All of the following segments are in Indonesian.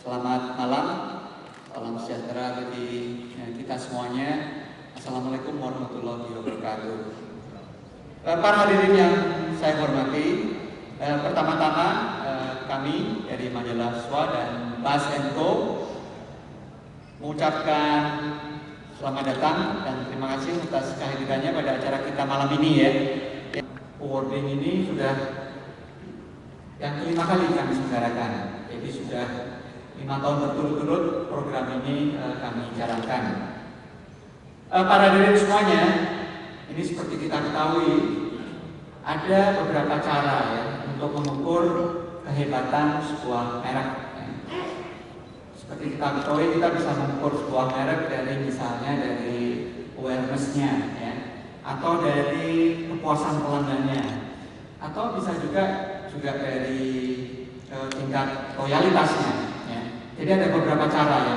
Selamat malam, salam sejahtera bagi kita semuanya. Assalamualaikum warahmatullahi wabarakatuh. Para hadirin yang saya hormati, pertama-tama kami dari majalah SWA dan Bas & Co mengucapkan selamat datang dan terima kasih atas kehadirannya pada acara kita malam ini ya. Awarding ini sudah yang kelima kali kami selenggarakan, jadi sudah 5 tahun berturut-turut program ini kami jalankan. Para hadirin semuanya, ini seperti kita ketahui ada beberapa cara ya untuk mengukur kehebatan sebuah merek. Seperti kita ketahui, kita bisa mengukur sebuah merek dari misalnya dari awareness-nya ya, atau dari kepuasan pelanggannya, atau bisa juga dari tingkat loyalitasnya. Jadi ada beberapa cara ya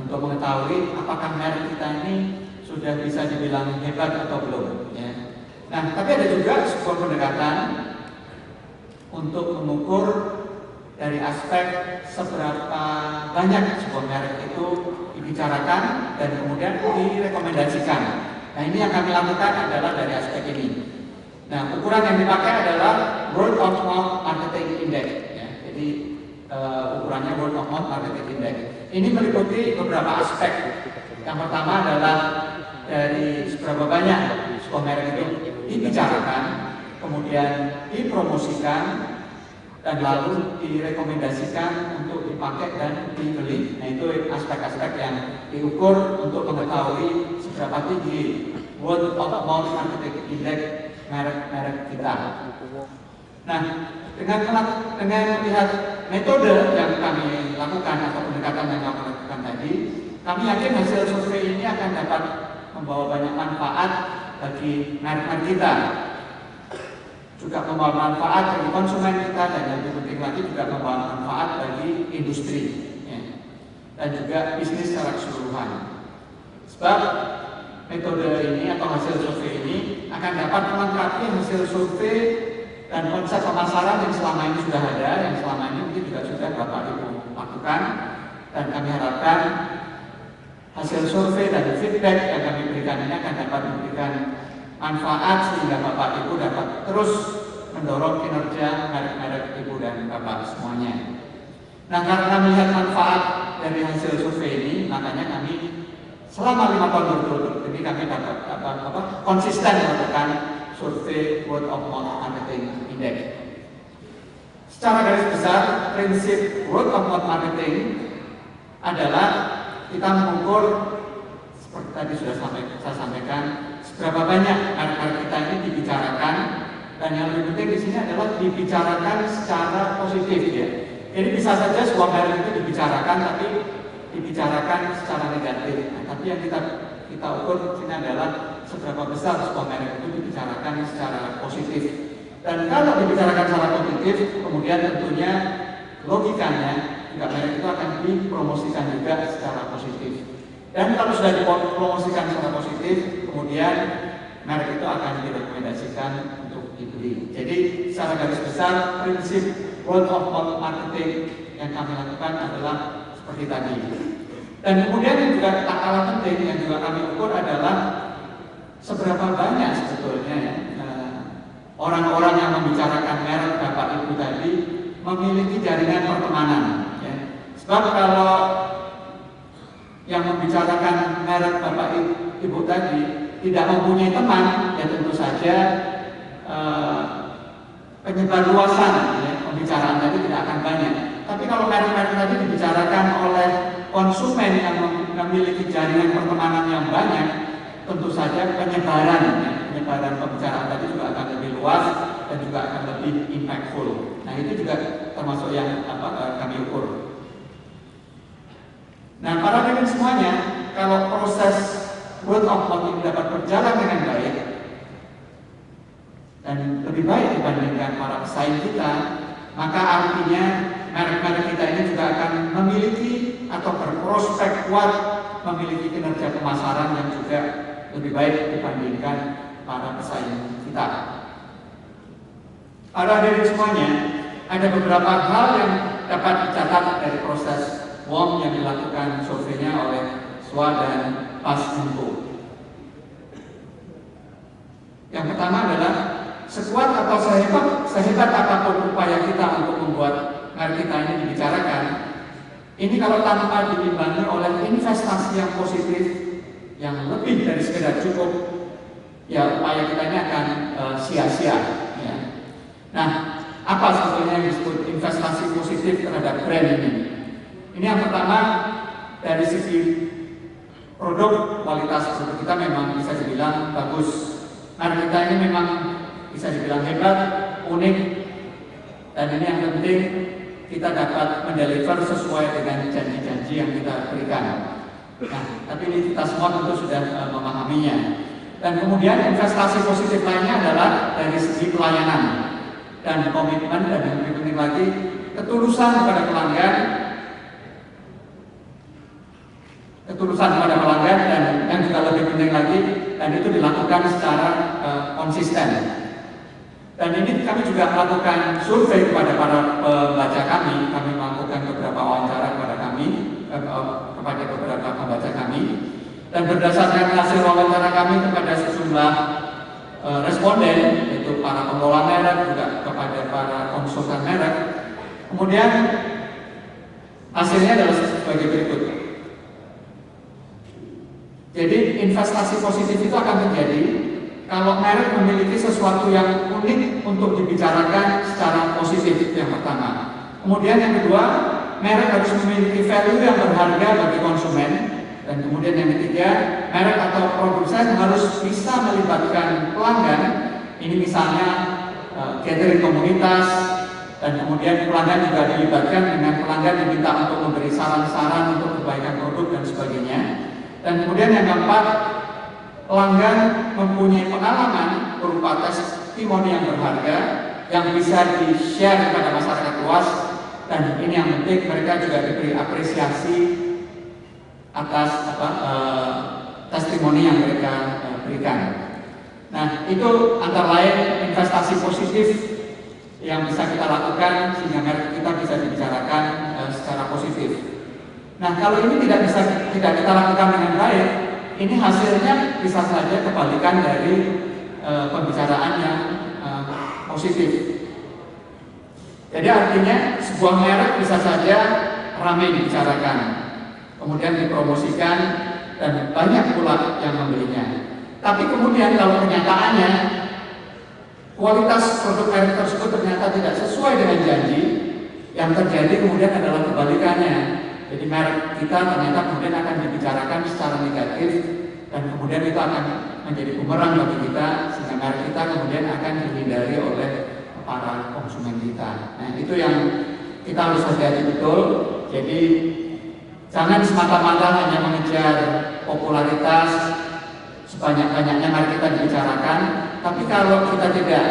untuk mengetahui apakah merek kita ini sudah bisa dibilang hebat atau belum. Ya. Nah, tapi ada juga sebuah pendekatan untuk mengukur dari aspek seberapa banyak sebuah merek itu dibicarakan dan kemudian direkomendasikan. Nah, ini yang kami lakukan adalah dari aspek ini. Nah, ukuran yang dipakai adalah Word of Mouth Marketing Index. Ya. Jadi ukurannya Word of Mouth Marketing Index. Ini meliputi beberapa aspek. Yang pertama adalah dari seberapa banyak sebuah merek itu dibicarakan, kemudian dipromosikan, dan lalu direkomendasikan untuk dipakai dan dibeli. Nah, itu aspek-aspek yang diukur untuk mengetahui seberapa tinggi Word of Mouth Marketing Index merek-merek kita. Nah, dengan melihat metode yang kami lakukan atau pendekatan yang kami lakukan tadi, kami yakin hasil survei ini akan dapat membawa banyak manfaat bagi merek-merek kita, juga membawa manfaat bagi konsumen kita, dan yang lebih penting lagi juga membawa manfaat bagi industri ya, dan juga bisnis secara keseluruhan. Sebab metode ini atau hasil survei ini akan dapat melengkapi hasil survei dan konsep pemasaran yang selama ini sudah ada, yang selama ini mungkin juga sudah Bapak Ibu lakukan, dan kami harapkan hasil survei dan feedback yang kami berikan ini akan dapat memberikan manfaat sehingga Bapak Ibu dapat terus mendorong kinerja merek-merek Ibu dan Bapak semuanya. Nah, karena melihat manfaat dari hasil survei ini, makanya kami selama 5 tahun berturut-turut ini kami dapat konsisten melakukan survei Word of Mouth Marketing Index. Secara garis besar, prinsip Word of Mouth Marketing adalah kita mengukur seperti tadi sudah saya sampaikan seberapa banyak merek-merek kita ini dibicarakan, dan yang lebih penting di sini adalah dibicarakan secara positif ya. Jadi bisa saja sebuah merek itu dibicarakan tapi dibicarakan secara negatif. Nah, tapi yang kita ukur di sini adalah seberapa besar sebuah merek itu dibicarakan secara positif. Dan kalau dibicarakan secara positif, kemudian tentunya logikanya juga merek itu akan dipromosikan juga secara positif. Dan kalau sudah dipromosikan secara positif, kemudian merek itu akan direkomendasikan untuk dibeli. Jadi secara garis besar prinsip Word of Mouth Marketing yang kami lakukan adalah seperti tadi. Dan kemudian yang juga tak kalah penting yang juga kami ukur adalah seberapa banyak sebetulnya ya, orang-orang yang membicarakan merek Bapak Ibu tadi memiliki jaringan pertemanan ya. Sebab kalau yang membicarakan merek Bapak Ibu tadi tidak mempunyai teman, ya tentu saja penyebar luasan ya, pembicaraan tadi tidak akan banyak. Tapi kalau merek-merek tadi dibicarakan oleh konsumen yang memiliki jaringan pertemanan yang banyak, tentu saja penyebaran pembicaraan tadi juga akan lebih luas dan juga akan lebih impactful. Nah, itu juga termasuk yang kami ukur. Nah, para hadirin semuanya, kalau proses word of mouth ini dapat berjalan dengan baik dan lebih baik dibandingkan para pesaing kita, maka artinya merek-merek kita ini juga akan memiliki atau berprospek kuat memiliki kinerja pemasaran yang juga lebih baik dibandingkan para pesaing kita. Para hadirin semuanya, ada beberapa hal yang dapat dicatat dari proses WOM yang dilakukan surveinya oleh SWA dan PAS-Info. Yang pertama adalah sekuat atau sehebat apapun upaya kita untuk membuat merek kita ini dibicarakan, ini kalau tanpa diimbangi oleh investasi yang positif yang lebih dari sekedar cukup, ya upaya kita ini akan sia-sia. Ya. Nah, apa sebetulnya yang disebut investasi positif terhadap brand ini? Ini yang pertama, dari segi produk, kualitas produk kita memang bisa dibilang bagus. Merek kita ini memang bisa dibilang hebat, unik, dan ini yang penting kita dapat mendeliver sesuai dengan janji-janji yang kita berikan. Nah, tapi ini kita semua tentu sudah memahaminya. Dan kemudian investasi positif lainnya adalah dari segi pelayanan dan komitmen, dan yang lebih penting lagi ketulusan kepada pelanggan, dan yang juga lebih penting lagi, dan itu dilakukan secara konsisten. Dan ini kami juga melakukan survei kepada para pembaca kami melakukan beberapa wawancara kepada beberapa pembaca kami, dan berdasarkan hasil wawancara kami kepada sejumlah responden, yaitu para pengelola merek, juga kepada para konsultan merek, kemudian hasilnya adalah sebagai berikut. Jadi investasi positif itu akan terjadi kalau merek memiliki sesuatu yang unik untuk dibicarakan secara positif, yang pertama. Kemudian yang kedua, merek harus memiliki value yang berharga bagi konsumen. Dan kemudian yang ketiga, merek atau produk saya harus bisa melibatkan pelanggan. Ini misalnya gathering komunitas, dan kemudian pelanggan juga dilibatkan dengan pelanggan diminta untuk memberi saran-saran untuk perbaikan produk dan sebagainya. Dan kemudian yang keempat, pelanggan mempunyai pengalaman berupa testimoni yang berharga yang bisa di-share kepada masyarakat luas, dan ini yang penting mereka juga diberi apresiasi atas testimoni yang mereka berikan. Nah, itu antara lain investasi positif yang bisa kita lakukan sehingga merek kita bisa dibicarakan secara positif. Nah, kalau ini tidak kita lakukan dengan baik, ini hasilnya bisa saja kebalikan dari pembicaraan yang positif. Jadi artinya sebuah merek bisa saja ramai dibicarakan, kemudian dipromosikan, dan banyak pula yang membelinya. Tapi kemudian kalau kenyataannya kualitas produk merek tersebut ternyata tidak sesuai dengan janji, yang terjadi kemudian adalah kebalikannya. Jadi merek kita ternyata kemudian akan dibicarakan secara negatif, dan kemudian itu akan menjadi bumerang bagi kita, sehingga merek kita kemudian akan dihindari oleh para konsumen kita. Nah, itu yang kita harus hati-hati betul. Jadi jangan semata-mata hanya mengejar popularitas, sebanyak-banyaknya merek kita dibicarakan, tapi kalau kita tidak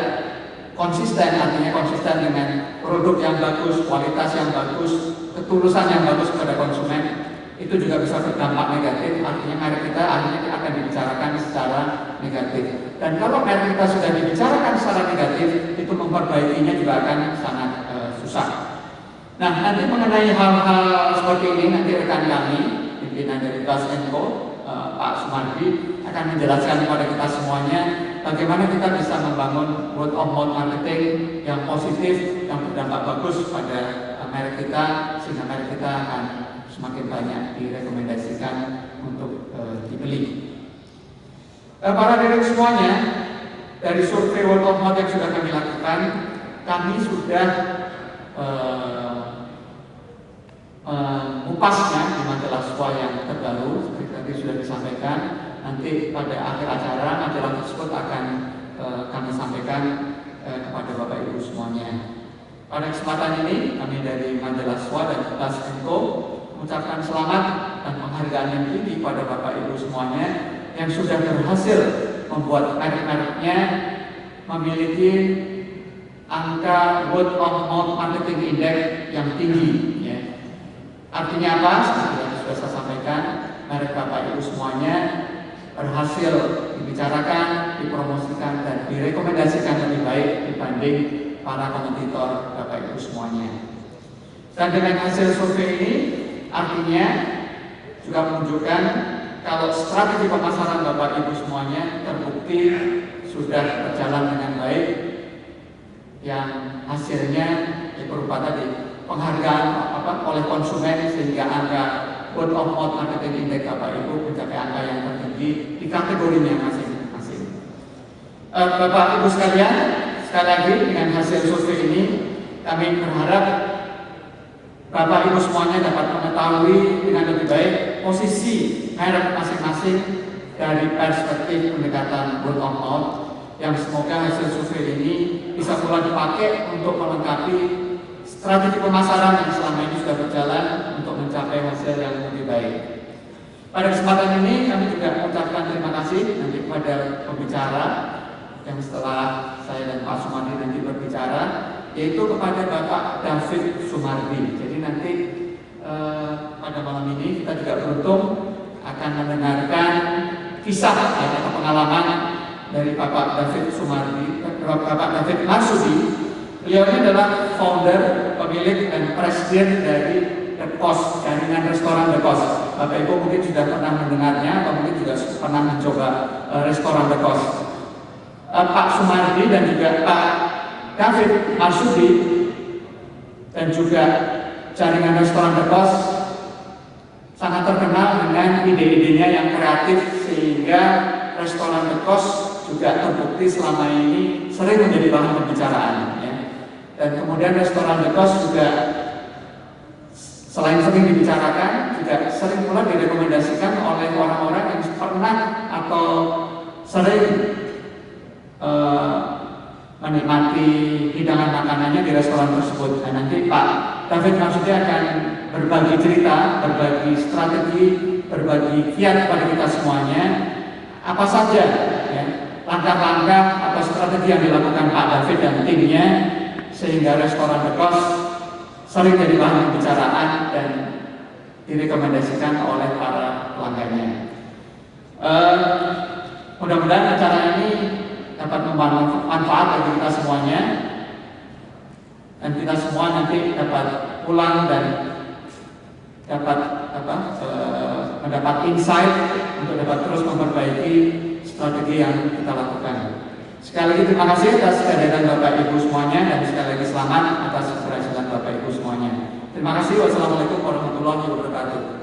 konsisten, artinya konsisten dengan produk yang bagus, kualitas yang bagus, ketulusan yang bagus kepada konsumen, itu juga bisa berdampak negatif. Artinya merek kita akhirnya akan dibicarakan secara negatif. Dan kalau merek kita sudah dibicarakan secara negatif, itu memperbaikinya juga akan sangat susah. Nah, nanti mengenai hal-hal seperti ini, nanti rekan kami, pimpinan dari PAS-Info, Pak Sumardi, akan menjelaskan kepada kita semuanya bagaimana kita bisa membangun word of mouth marketing yang positif, yang berdampak bagus pada merek kita, sehingga merek kita akan semakin banyak direkomendasikan untuk dibeli. Para direktur semuanya, dari survei word of mouth yang sudah kami lakukan, kami sudah mengupasnya di majalah SWA yang terbaru, seperti tadi sudah disampaikan. Nanti pada akhir acara majalah tersebut akan kami sampaikan kepada Bapak Ibu semuanya. Pada kesempatan ini kami dari majalah SWA dan PAS-Info mengucapkan selamat dan penghargaan yang tinggi pada Bapak Ibu semuanya yang sudah berhasil membuat merek-mereknya memiliki angka word of mouth marketing index yang tinggi. Ya. Artinya apa? Seperti yang sudah saya sampaikan, merek Bapak Ibu semuanya berhasil dibicarakan, dipromosikan, dan direkomendasikan lebih baik dibanding para kompetitor Bapak Ibu semuanya. Dan dengan hasil survei ini, Artinya juga menunjukkan kalau strategi pemasaran Bapak Ibu semuanya terbukti sudah berjalan dengan baik, yang hasilnya berupa tadi penghargaan oleh konsumen, sehingga angka word of mouth marketing index Bapak Ibu mencapai angka yang tertinggi di kategorinya masing-masing. Bapak Ibu sekalian, sekali lagi dengan hasil survei ini kami berharap Bapak Ibu semuanya dapat mengetahui dengan lebih baik posisi merek masing-masing dari perspektif pendekatan word of mouth, yang semoga hasil survei ini bisa pula dipakai untuk melengkapi strategi pemasaran yang selama ini sudah berjalan untuk mencapai hasil yang lebih baik. Pada kesempatan ini kami juga mengucapkan terima kasih nanti kepada pembicara yang setelah saya dan Pak Sumardi nanti berbicara, yaitu kepada Bapak David Sumardi. Jadi nanti pada malam ini kita juga beruntung akan mendengarkan kisah atau pengalaman dari Bapak David Sumardi, Bapak David Marsudi. Beliau ini adalah founder, pemilik dan presiden dari The Cost, jaringan restoran The Cost. Bapak Ibu mungkin sudah pernah mendengarnya atau mungkin juga pernah mencoba restoran The Cost. Pak Sumardi dan juga Pak David Marsudi dan juga jaringan restoran The Cost sangat terkenal dengan ide-idenya yang kreatif, sehingga restoran The Cost juga terbukti selama ini sering menjadi bahan pembicaraan, ya. Dan kemudian restoran The Cost juga selain sering dibicarakan, juga sering pula direkomendasikan oleh orang-orang yang pernah atau sering menikmati hidangan makanannya di restoran tersebut. Dan nanti Pak David Marsudi akan berbagi cerita, berbagi strategi, berbagi kiat kepada kita semuanya, apa saja ya, langkah-langkah atau strategi yang dilakukan Pak David dan timnya sehingga restoran The Cost sering jadi bahan pembicaraan dan direkomendasikan oleh para pelanggannya. Mudah-mudahan acara ini dapat membawa manfaat bagi kita semuanya, dan kita semua nanti dapat pulang dan dapat mendapat insight untuk dapat terus memperbaiki strategi yang kita lakukan. Sekali lagi terima kasih atas kehadiran Bapak Ibu semuanya, dan sekali lagi selamat atas keberhasilan Bapak Ibu semuanya. Terima kasih. Wassalamualaikum warahmatullahi wabarakatuh.